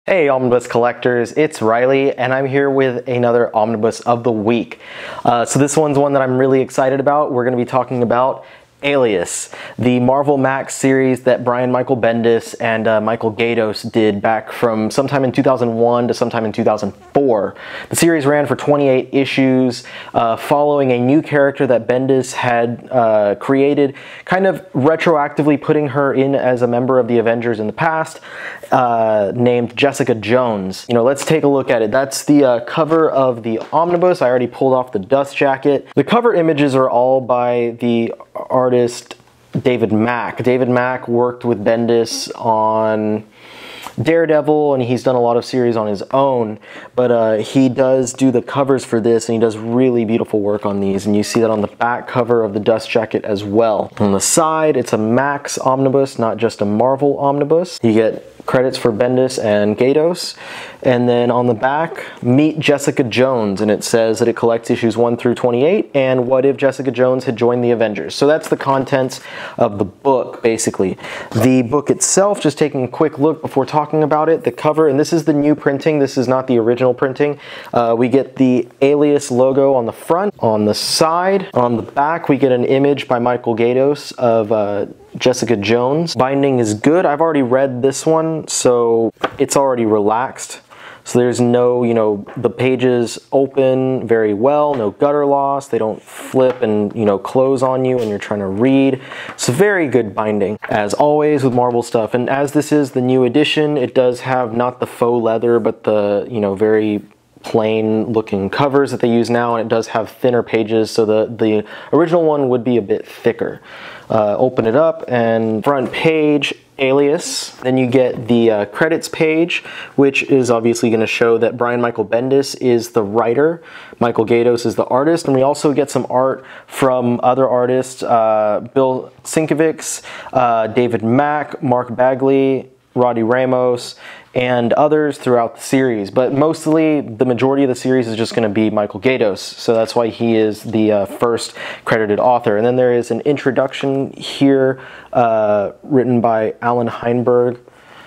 Hey Omnibus Collectors, it's Riley and I'm here with another Omnibus of the Week. So this one's one that I'm really excited about. We're going to be talking about Alias, the Marvel Max series that Brian Michael Bendis and Michael Gaydos did back from sometime in 2001 to sometime in 2004. The series ran for 28 issues, following a new character that Bendis had created, kind of retroactively putting her in as a member of the Avengers in the past, named Jessica Jones. You know, let's take a look at it. That's the cover of the Omnibus. I already pulled off the dust jacket. The cover images are all by the artist David Mack. David Mack worked with Bendis on Daredevil, and he's done a lot of series on his own, but he does do the covers for this, and he does really beautiful work on these, and you see that on the back cover of the dust jacket as well. On the side, it's a Max Omnibus, not just a Marvel Omnibus. You get credits for Bendis and Gaydos, and then on the back, meet Jessica Jones, and it says that it collects issues 1 through 28, and what if Jessica Jones had joined the Avengers? So that's the contents of the book, basically. The book itself, just taking a quick look before talking about it, the cover, and this is the new printing, this is not the original printing. We get the Alias logo on the front. On the side, on the back, we get an image by Michael Gaydos of Jessica Jones. Binding is good. I've already read this one, so it's already relaxed. So there's no, you know, the pages open very well, no gutter loss, they don't flip and, you know, close on you when you're trying to read. It's very good binding, as always with Marvel stuff. And as this is the new edition, it does have not the faux leather, but the, you know, very plain looking covers that they use now, and it does have thinner pages, so the original one would be a bit thicker. Open it up, and front page, Alias. Then you get the credits page, which is obviously going to show that Brian Michael Bendis is the writer, Michael Gaydos is the artist, and we also get some art from other artists, Bill Sienkiewicz, David Mack, Mark Bagley, Roddy Ramos, and others throughout the series, but mostly the majority of the series is just going to be Michael Gaydos, so that's why he is the first credited author. And then there is an introduction here written by Alan Heinberg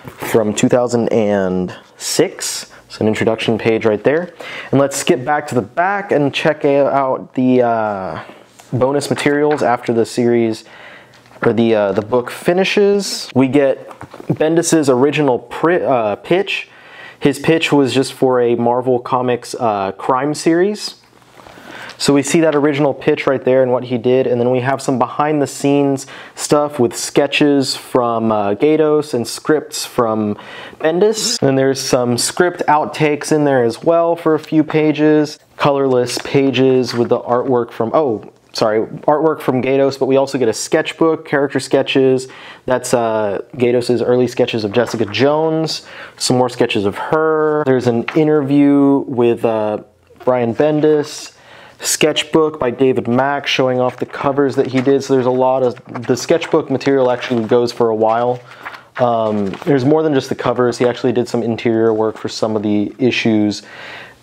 from 2006. So an introduction page right there. And let's skip back to the back and check out the bonus materials after the series, or the book finishes. We get Bendis's original pitch. His pitch was just for a Marvel Comics crime series. So we see that original pitch right there and what he did, and then we have some behind the scenes stuff with sketches from Gaydos and scripts from Bendis. And there's some script outtakes in there as well for a few pages. Colorless pages with the artwork from, artwork from Gaydos, but we also get a sketchbook, character sketches. That's Gaydos's early sketches of Jessica Jones, some more sketches of her. There's an interview with Brian Bendis, sketchbook by David Mack showing off the covers that he did. So there's a lot of, the sketchbook material actually goes for a while. There's more than just the covers. He actually did some interior work for some of the issues.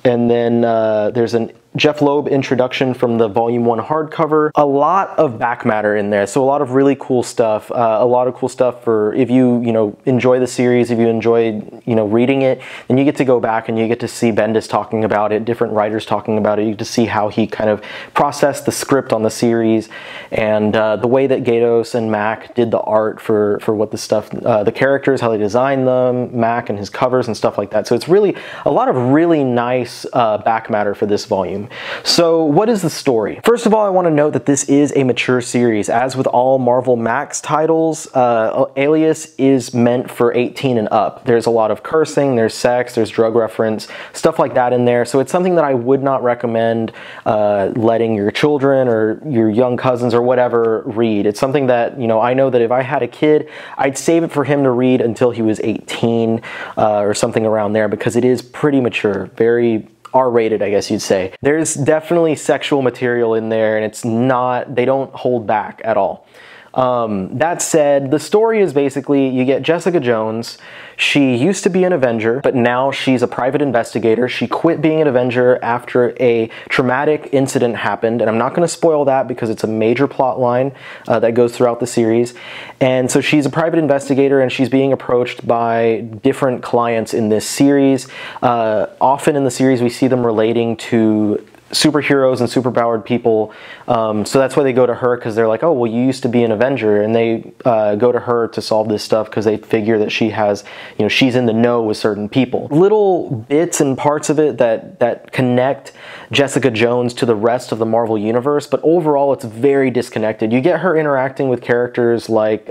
And then there's an Jeff Loeb introduction from the Volume 1 hardcover. A lot of back matter in there, so a lot of really cool stuff. A lot of cool stuff for if you enjoy the series, if you enjoy reading it, then you get to go back and you get to see Bendis talking about it, different writers talking about it. You get to see how he kind of processed the script on the series, and the way that Gaydos and Mack did the art for what the stuff, the characters, how they designed them, Mack and his covers and stuff like that. So it's really a lot of really nice back matter for this volume. So what is the story? First of all, I want to note that this is a mature series. As with all Marvel Max titles, Alias is meant for 18 and up. There's a lot of cursing, there's sex, there's drug reference, stuff like that in there. So it's something that I would not recommend letting your children or your young cousins or whatever read. It's something that, I know that if I had a kid, I'd save it for him to read until he was 18 or something around there, because it is pretty mature, very R-rated, I guess you'd say. There's definitely sexual material in there, and it's not, they don't hold back at all. That said, the story is basically you get Jessica Jones. She used to be an Avenger, but now she's a private investigator. She quit being an Avenger after a traumatic incident happened, and I'm not going to spoil that because it's a major plot line that goes throughout the series. And so she's a private investigator, and she's being approached by different clients in this series. Often in the series, we see them relating to superheroes and superpowered people, so that's why they go to her, because they're like, oh, well, you used to be an Avenger, and they go to her to solve this stuff because they figure that she has, you know, she's in the know with certain people. Little bits and parts of it that connect Jessica Jones to the rest of the Marvel Universe, but overall it's very disconnected. You get her interacting with characters like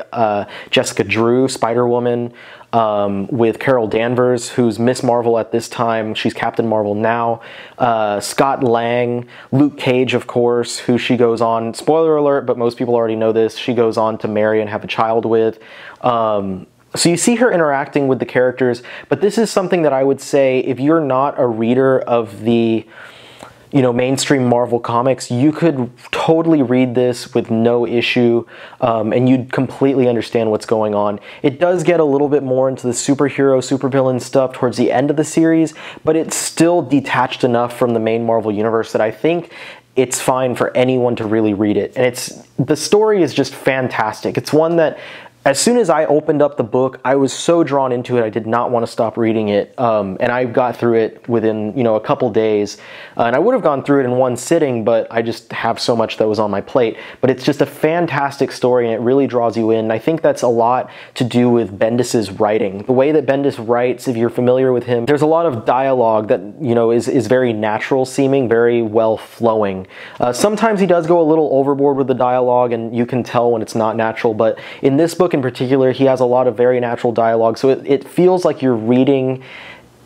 Jessica Drew, Spider-Woman, with Carol Danvers, who's Miss Marvel at this time. She's Captain Marvel now. Scott Lang, Luke Cage, of course, who she goes on, spoiler alert, but most people already know this, she goes on to marry and have a child with. So you see her interacting with the characters, but this is something that I would say, if you're not a reader of the, you know, mainstream Marvel comics, you could totally read this with no issue, and you'd completely understand what's going on. It does get a little bit more into the superhero, supervillain stuff towards the end of the series, but it's still detached enough from the main Marvel universe that I think it's fine for anyone to really read it. And the story is just fantastic. It's one that, as soon as I opened up the book, I was so drawn into it, I did not want to stop reading it, and I got through it within, you know, a couple days, and I would have gone through it in one sitting, but I just have so much that was on my plate. But it's just a fantastic story, and it really draws you in. I think that's a lot to do with Bendis's writing. The way that Bendis writes, if you're familiar with him, there's a lot of dialogue that, you know, is very natural seeming, very well flowing. Sometimes he does go a little overboard with the dialogue, and you can tell when it's not natural, but in this book in particular, he has a lot of very natural dialogue, so it feels like you're reading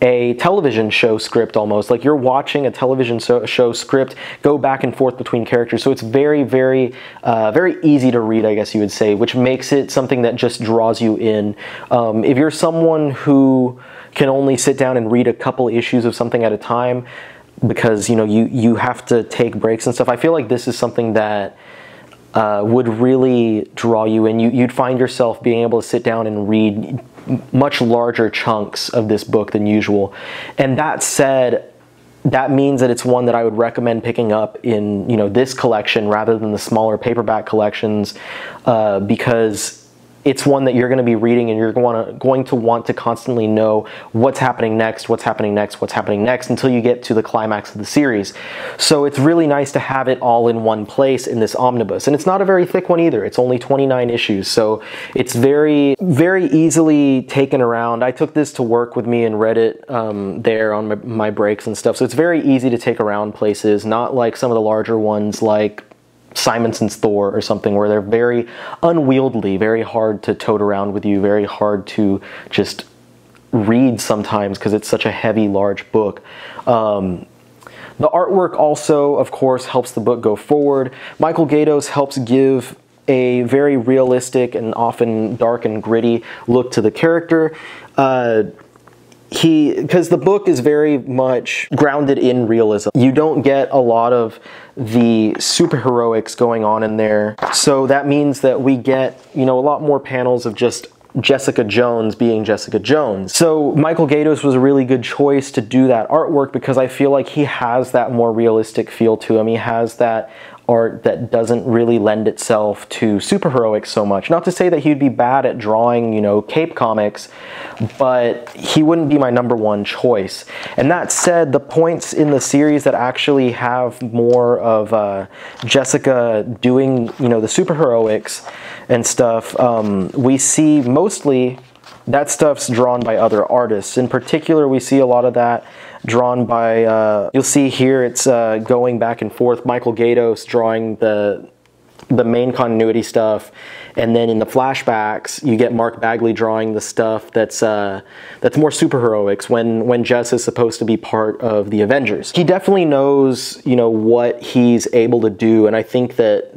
a television show script almost, like you're watching a television show script go back and forth between characters. So it's very, very, very easy to read, I guess you would say, which makes it something that just draws you in. If you're someone who can only sit down and read a couple issues of something at a time, because, you know, you have to take breaks and stuff, I feel like this is something that would really draw you in. You'd find yourself being able to sit down and read much larger chunks of this book than usual. And that said, that means that it's one that I would recommend picking up in, you know, this collection rather than the smaller paperback collections, because it's one that you're going to be reading and you're going to want to constantly know what's happening next, what's happening next, what's happening next, until you get to the climax of the series. So it's really nice to have it all in one place in this omnibus. And it's not a very thick one either. It's only 29 issues. So it's very, very easily taken around. I took this to work with me and read it there on my breaks and stuff. So it's very easy to take around places, not like some of the larger ones like Simonson's Thor or something, where they're very unwieldy, very hard to tote around with you, very hard to just read sometimes because it's such a heavy, large book. The artwork also, of course, helps the book go forward. Michael Gaydos helps give a very realistic and often dark and gritty look to the character. Because the book is very much grounded in realism. You don't get a lot of the superheroics going on in there. So that means that we get, you know, a lot more panels of just Jessica Jones being Jessica Jones. So Michael Gaydos was a really good choice to do that artwork, because I feel like he has that more realistic feel to him. He has that art that doesn't really lend itself to superheroics so much. Not to say that he'd be bad at drawing, you know, cape comics, but he wouldn't be my #1 choice. And that said, the points in the series that actually have more of Jessica doing, you know, the superheroics and stuff, we see mostly that stuff's drawn by other artists. In particular, we see a lot of that drawn by, you'll see here it's going back and forth, Michael Gaydos drawing the main continuity stuff, and then in the flashbacks you get Mark Bagley drawing the stuff that's more superheroics, when Jess is supposed to be part of the Avengers. He definitely knows, you know, what he's able to do, and I think that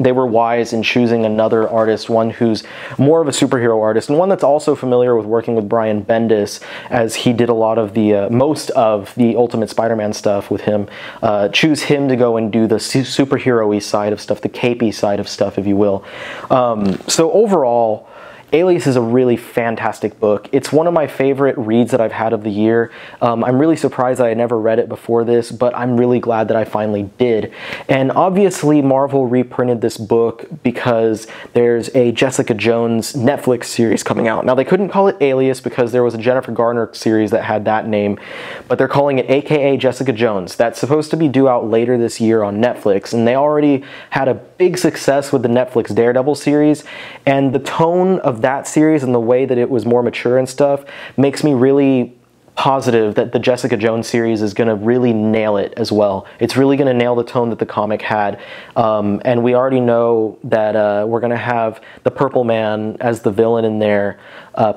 they were wise in choosing another artist, one who's more of a superhero artist, and one that's also familiar with working with Brian Bendis, as he did a lot of the, most of the Ultimate Spider-Man stuff with him. Choose him to go and do the superhero-y side of stuff, the capey side of stuff, if you will. So overall, Alias is a really fantastic book. It's one of my favorite reads that I've had of the year. I'm really surprised that I never read it before this, but I'm really glad that I finally did. And obviously Marvel reprinted this book because there's a Jessica Jones Netflix series coming out. Now they couldn't call it Alias because there was a Jennifer Garner series that had that name, but they're calling it AKA Jessica Jones. That's supposed to be due out later this year on Netflix, and they already had a big success with the Netflix Daredevil series, and the tone of that series and the way that it was more mature and stuff makes me really positive that the Jessica Jones series is going to really nail it as well. It's really going to nail the tone that the comic had, and we already know that we're going to have the Purple Man as the villain in there,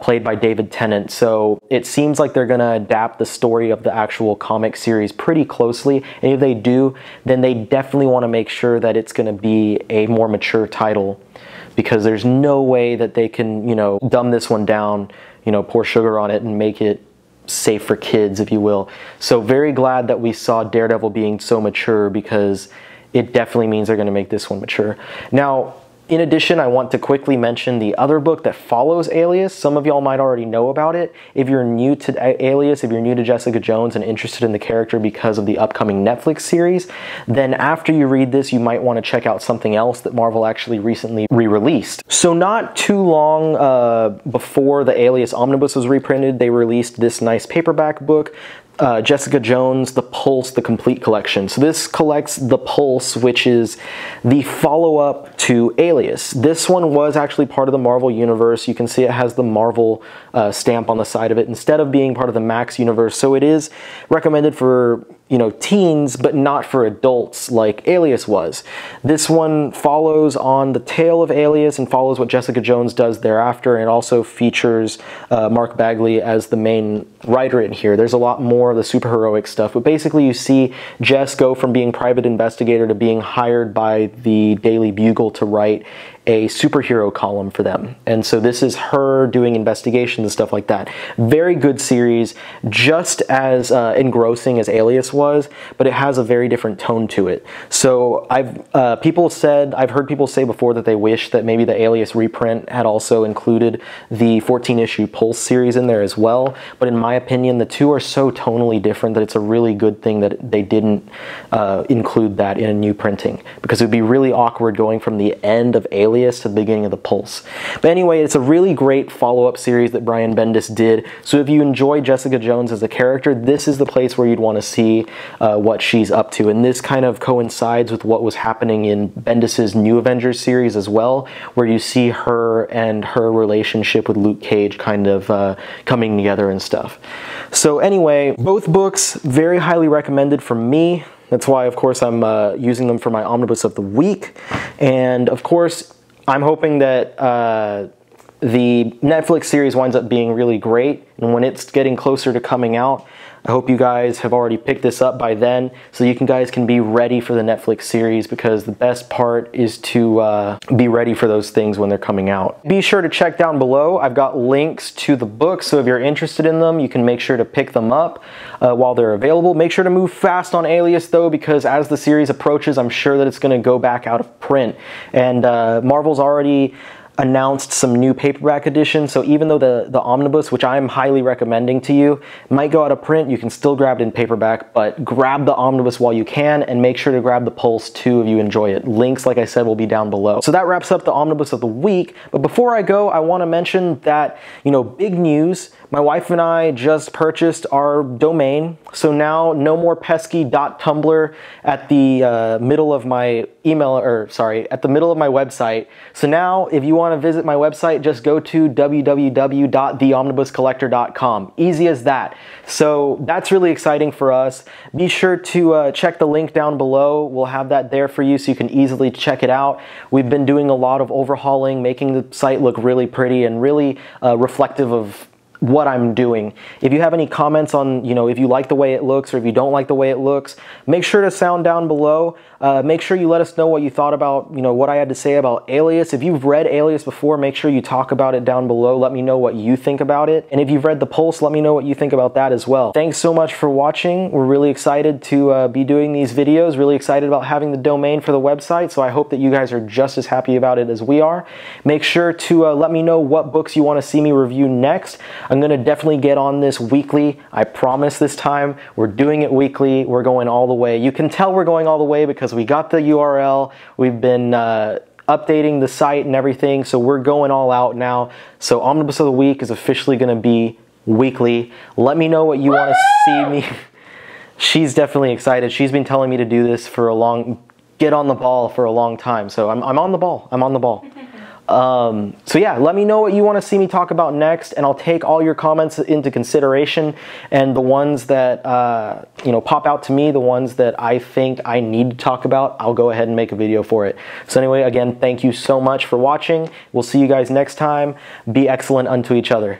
played by David Tennant, so it seems like they're going to adapt the story of the actual comic series pretty closely, and if they do, then they definitely want to make sure that it's going to be a more mature title, because there's no way that they can, you know, dumb this one down, you know, pour sugar on it and make it safe for kids, if you will. So very glad that we saw Daredevil being so mature, because it definitely means they're going to make this one mature. Now, in addition, I want to quickly mention the other book that follows Alias. Some of y'all might already know about it. If you're new to Alias, if you're new to Jessica Jones and interested in the character because of the upcoming Netflix series, then after you read this, you might want to check out something else that Marvel actually recently re-released. So not too long before the Alias Omnibus was reprinted, they released this nice paperback book, Jessica Jones, The Pulse, The Complete Collection. So this collects The Pulse, which is the follow-up to Alias. This one was actually part of the Marvel Universe. You can see it has the Marvel stamp on the side of it instead of being part of the Max Universe. So it is recommended for, you know, teens, but not for adults like Alias was. This one follows on the tail of Alias and follows what Jessica Jones does thereafter, and also features Mark Bagley as the main writer in here. There's a lot more of the superheroic stuff, but basically you see Jess go from being private investigator to being hired by the Daily Bugle to write a superhero column for them. And so this is her doing investigations and stuff like that. Very good series, just as engrossing as Alias was, but it has a very different tone to it. So I've heard people say before that they wish that maybe the Alias reprint had also included the 14-issue Pulse series in there as well, but in my opinion, the two are so tonally different that it's a really good thing that they didn't include that in a new printing, because it would be really awkward going from the end of Alias to the beginning of the Pulse. But anyway, it's a really great follow-up series that Brian Bendis did, so if you enjoy Jessica Jones as a character, this is the place where you'd want to see what she's up to, and this kind of coincides with what was happening in Bendis's New Avengers series as well, where you see her and her relationship with Luke Cage kind of coming together and stuff. So anyway, both books very highly recommended from me. That's why, of course, I'm using them for my Omnibus of the Week. And of course, I'm hoping that the Netflix series winds up being really great, and when it's getting closer to coming out, I hope you guys have already picked this up by then, so you guys can be ready for the Netflix series, because the best part is to be ready for those things when they're coming out. Be sure to check down below. I've got links to the books, so if you're interested in them, you can make sure to pick them up while they're available. Make sure to move fast on Alias though, because as the series approaches, I'm sure that it's going to go back out of print. And Marvel's already announced some new paperback editions, so even though the Omnibus, which I'm highly recommending to you, might go out of print, you can still grab it in paperback, but grab the Omnibus while you can, and make sure to grab the Pulse too if you enjoy it. Links, like I said, will be down below. So that wraps up the Omnibus of the Week, but before I go, I want to mention that, you know, big news, my wife and I just purchased our domain, so now no more pesky .tumblr at the middle of my at the middle of my website. So now, if you want to visit my website, just go to www.theomnibuscollector.com. Easy as that. So that's really exciting for us. Be sure to check the link down below. We'll have that there for you so you can easily check it out. We've been doing a lot of overhauling, making the site look really pretty and really reflective of what I'm doing. If you have any comments on, you know, if you like the way it looks or if you don't like the way it looks, make sure to sound down below. Make sure you let us know what you thought about, what I had to say about Alias. If you've read Alias before, make sure you talk about it down below. Let me know what you think about it. And if you've read The Pulse, let me know what you think about that as well. Thanks so much for watching. We're really excited to be doing these videos, really excited about having the domain for the website, so I hope that you guys are just as happy about it as we are. Make sure to let me know what books you want to see me review next. I'm going to definitely get on this weekly. I promise this time. We're doing it weekly. We're going all the way. You can tell we're going all the way because we got the URL. We've been updating the site and everything, so we're going all out now. So Omnibus of the Week is officially going to be weekly. Let me know what you want to see me. She's definitely excited. She's been telling me to do this for get on the ball for a long time. So I'm on the ball. I'm on the ball. So yeah, let me know what you want to see me talk about next, and I'll take all your comments into consideration, and the ones that pop out to me, the ones that I think I need to talk about, I'll go ahead and make a video for it. So anyway, again, thank you so much for watching. We'll see you guys next time. Be excellent unto each other.